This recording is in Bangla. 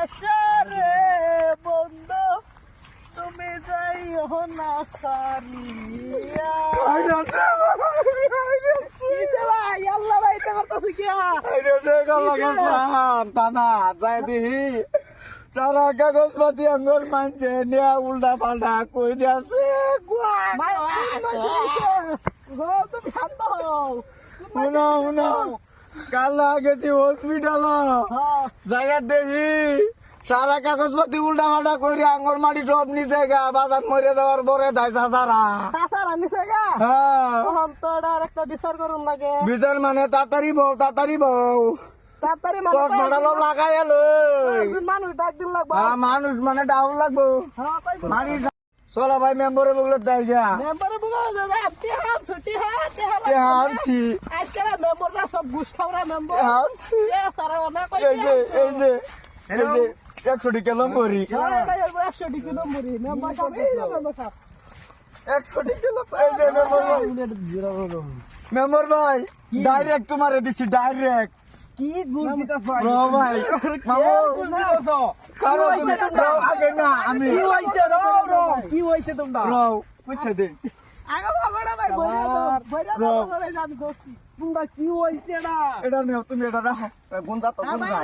আশা রে বন্ধু তুমি যাইও না সারিয়া ভাই আল্লাহ ভাই তে করতেছি কি টানা যাই দিহি সারা কাগজপাতি আঙ্গুর মানছে নিয়ে উল্টা পাল্টা কই দিয়েছে তুমি শান্ত হও শুনো শুনো কাল গেছি হসপিটাল জায়গা দেখি সারা কাগজপাতি উল্টা পাল্টা করে আঙ্গুর মাটি সব নিচে গা বাজার মরে যাওয়ার পরে ধাইসা সারা চাচারা নিছে গা হ্যাঁ তখন তো এটার একটা বিচার করুন লাগে বিচার মানে তাড়াতাড়ি বউ তাড়াতাড়ি চশমাটা লোক লাগাই এলো মানুষ ডাক দিন লাগবে মানুষ মানে ডাউন লাগবো হ্যাঁ মারি চলো ভাই মেম্বারে বগলে দেয় যা মেম্বারে বলে টিহান ছুটি হারছি আজকাল মেম্বাররা সব গুষ্ঠাওরা মেম্বার হারছি এ সারা অনেক এই যে 100 টিকা নম্বরই 100 টিকি নম্বরই মেম্বার সাহেব 100 টিকা এই যে মেম্বার ভাই ডাইরেক্ট তোমারে দিছি ডাইরেক্ট কি গুণ দিতা ভাই ভাই কারো তুমি আগে না আমি কি হইছে তোমরা বুঝছে দে আগে বাবাটা ভাই বইরা আমি দোস্তি তোমরা কি হইছে না এটা নেও তুমি এটা রাখো গুন্দা তো গুন্দা